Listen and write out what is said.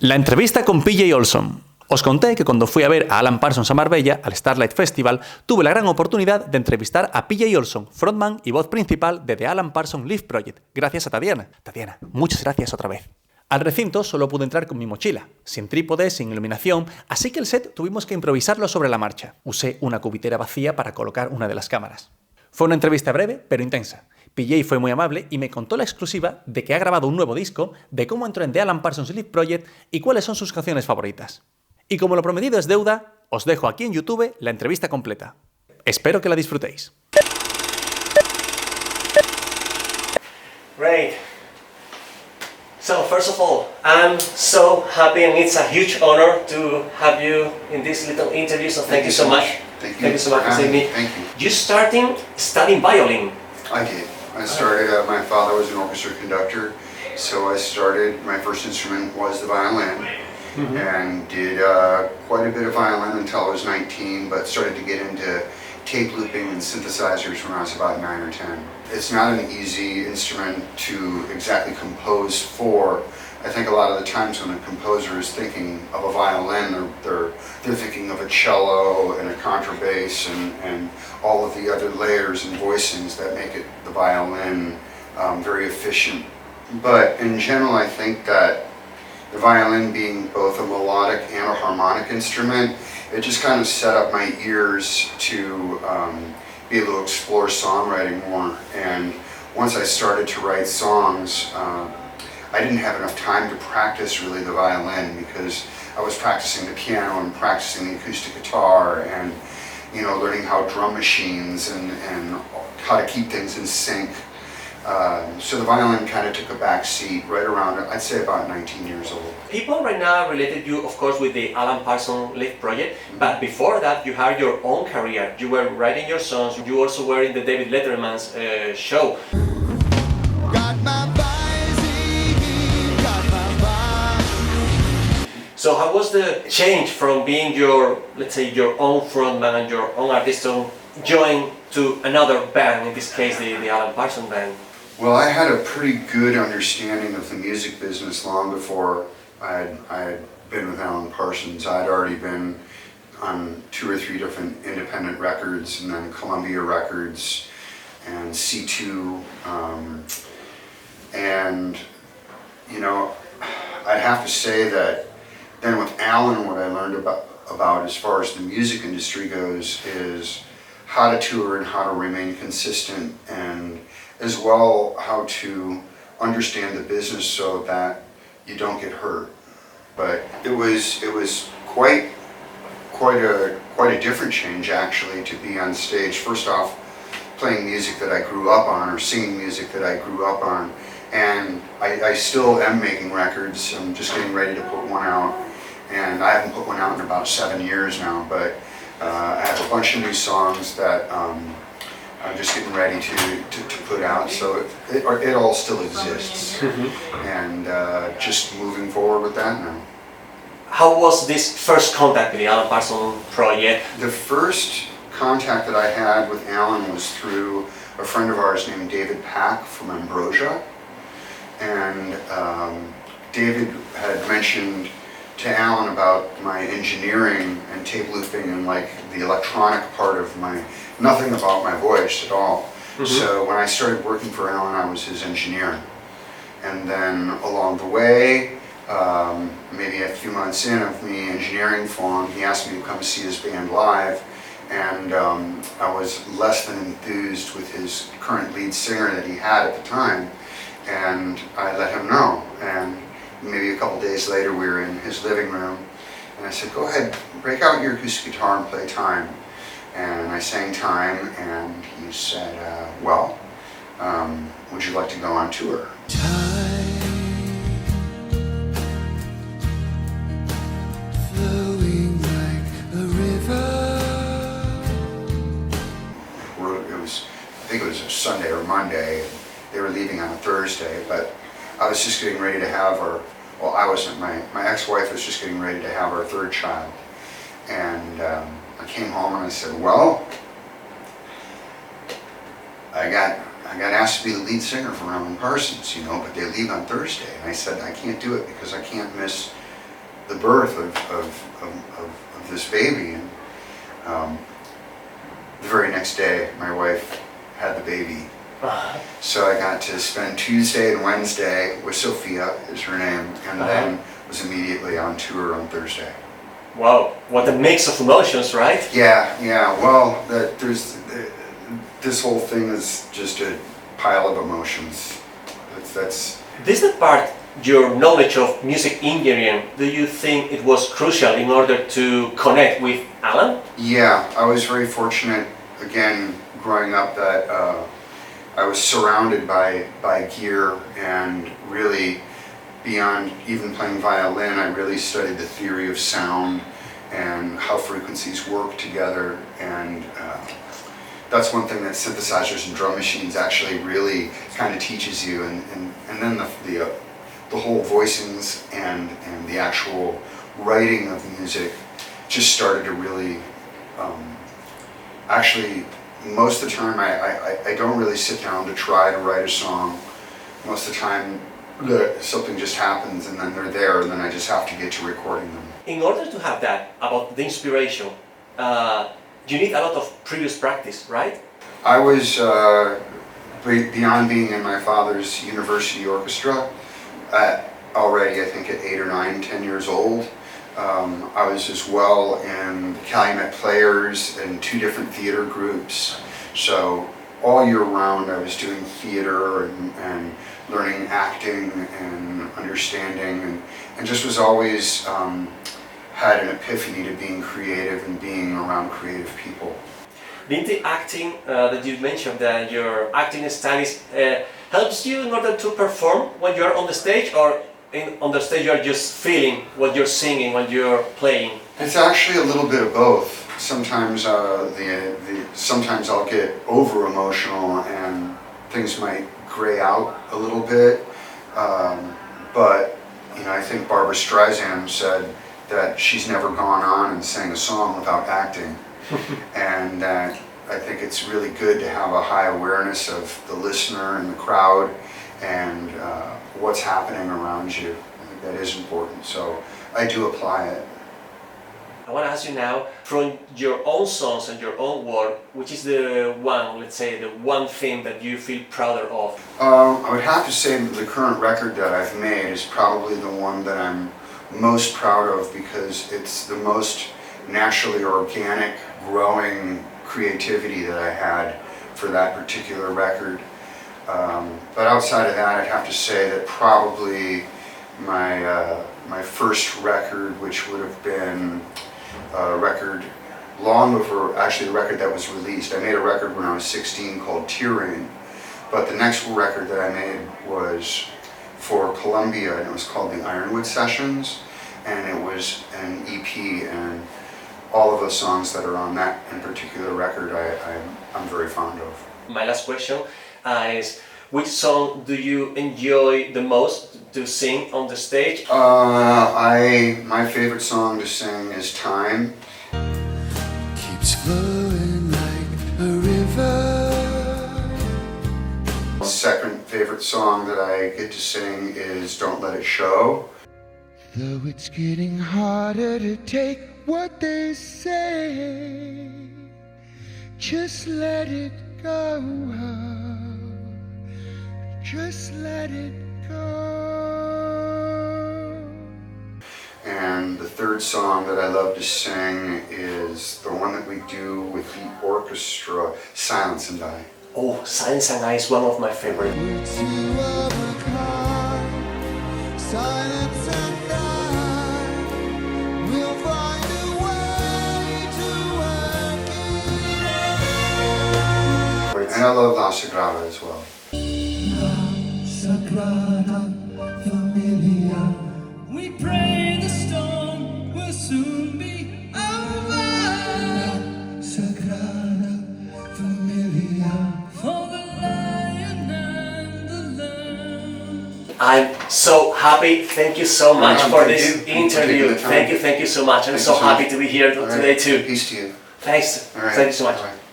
La entrevista con PJ Olsson. Os conté que cuando fui a ver a Alan Parsons a Marbella, al Starlight Festival, tuve la gran oportunidad de entrevistar a PJ Olsson, frontman y voz principal de The Alan Parsons Live Project, gracias a Tatiana. Tatiana, muchas gracias otra vez. Al recinto solo pude entrar con mi mochila, sin trípode, sin iluminación, así que el set tuvimos que improvisarlo sobre la marcha. Usé una cubitera vacía para colocar una de las cámaras. Fue una entrevista breve, pero intensa. PJ fue muy amable y me contó la exclusiva de que ha grabado un nuevo disco, de cómo entró en The Alan Parsons Live Project y cuáles son sus canciones favoritas. Y como lo prometido es deuda, os dejo aquí en YouTube la entrevista completa. Espero que la disfrutéis. Great. So first of all, I'm so happy and it's a huge honor to have you in this little interview, so thank you so much. Thank you so much for seeing me. Thank you. You starting studying violin. I did. I started, my father was an orchestra conductor, so I started, my first instrument was the violin, and did quite a bit of violin until I was 19, but started to get into tape looping and synthesizers when I was about 9 or 10. It's not an easy instrument to exactly compose for. I think a lot of the times when a composer is thinking of a violin, they're thinking of a cello and a contrabass and all of the other layers and voicings that make it the violin very efficient. But in general, I think that the violin being both a melodic and a harmonic instrument, it just kind of set up my ears to be able to explore songwriting more. And once I started to write songs, I didn't have enough time to practice really the violin because I was practicing the piano and practicing the acoustic guitar and, you know, learning how drum machines and how to keep things in sync. So the violin kind of took a back seat right around, I'd say about 19 years old. People right now related you, of course, with the Alan Parsons Live Project, but before that you had your own career. You were writing your songs, you also were in the David Letterman's show. So how was the change from being your, let's say, your own frontman and your own artist to join to another band, in this case the Alan Parsons Band? Well, I had a pretty good understanding of the music business long before I had been with Alan Parsons. I'd already been on 2 or 3 different independent records and then Columbia Records and C2. And, you know, I'd have to say that then with Alan, what I learned about as far as the music industry goes is how to tour and how to remain consistent, and as well how to understand the business so that you don't get hurt. But it was quite a different change actually to be on stage. First off, playing music that I grew up on or singing music that I grew up on, and I still am making records. I'm just getting ready to put one out. And I haven't put one out in about 7 years now, but I have a bunch of new songs that I'm just getting ready to put out, so it all still exists, and just moving forward with that now. How was this first contact with the Alan Parsons Project? The first contact that I had with Alan was through a friend of ours named David Pack from Ambrosia, and David had mentioned to Alan about my engineering and tape looping and like the electronic part of nothing about my voice at all. So when I started working for Alan, I was his engineer. And then along the way, maybe a few months in of me engineering for him, he asked me to come see his band live. And I was less than enthused with his current lead singer that he had at the time. And I let him know. And maybe a couple days later we were in his living room and I said, go ahead, break out your acoustic guitar and play Time. And I sang Time and he said, well, would you like to go on tour? Time flowing like a river. I think it was a Sunday or Monday. They were leaving on a Thursday, but I was just getting ready to have I wasn't, my ex-wife was just getting ready to have our 3rd child. And I came home and I said, well, I got asked to be the lead singer for Alan Parsons, you know, but they leave on Thursday. And I said, I can't do it because I can't miss the birth of this baby. And the very next day, my wife had the baby. So I got to spend Tuesday and Wednesday with Sophia, is her name, and then was immediately on tour on Thursday. Wow, what a mix of emotions, right? Yeah. Well, this whole thing is just a pile of emotions. That's. This is the part, your knowledge of music engineering, do you think it was crucial in order to connect with Alan? Yeah, I was very fortunate, again, growing up that I was surrounded by gear, and really beyond even playing violin, I really studied the theory of sound and how frequencies work together, and that's one thing that synthesizers and drum machines actually really kind of teaches you, and then the whole voicings and the actual writing of music just started to really actually. Most of the time, I don't really sit down to try to write a song. Most of the time, something just happens, and then they're there, and then I just have to get to recording them. In order to have that, about the inspiration, you need a lot of previous practice, right? I was, beyond being in my father's university orchestra, already I think at 8 or 9, 10 years old. I was as well in the Calumet Players and 2 different theater groups. So all year round I was doing theater and learning acting and understanding, and just was always had an epiphany to being creative and being around creative people. Didn't the acting that you mentioned, that your acting studies helps you in order to perform when you're on the stage, or on the stage you're just feeling what you're singing when you're playing? It's actually a little bit of both. Sometimes sometimes I'll get over emotional and things might gray out a little bit, but I think Barbra Streisand said that she's never gone on and sang a song without acting. And I think it's really good to have a high awareness of the listener and the crowd and what's happening around you. I think that is important, so I do apply it. I want to ask you now, from your own songs and your own work, which is the one, let's say, the one thing that you feel prouder of? I would have to say that the current record that I've made is probably the one that I'm most proud of, because it's the most naturally organic, growing creativity that I had for that particular record. But outside of that, I'd have to say that probably my first record, which would have been a record long before actually the record that was released. I made a record when I was 16 called Tearing, but the next record that I made was for Columbia, and it was called the Ironwood Sessions, and it was an EP, and all of the songs that are on that in particular record I'm very fond of. My last question is, which song do you enjoy the most to sing on the stage? My favorite song to sing is Time. Keeps flowing like a river. Second favorite song that I get to sing is Don't Let It Show. Though it's getting harder to take what they say, just let it go. Just let it go. And the third song that I love to sing is the one that we do with the orchestra, Silence and I. Oh, Silence and I is one of my favorites. We're two of a kind, silence and I. We'll find a way to work it out. And I love La Sagrada as well. Sagrada Familia. We pray the storm will soon be over. Sagrada Familia. For the lion and the lamb. I'm so happy. Thank you so much for Thank this you. interview. Thank you. Thank you so much. I'm Thank so you so happy much. to be here All today right. too. Peace to you. Thanks. All right. Thank you so much. Bye.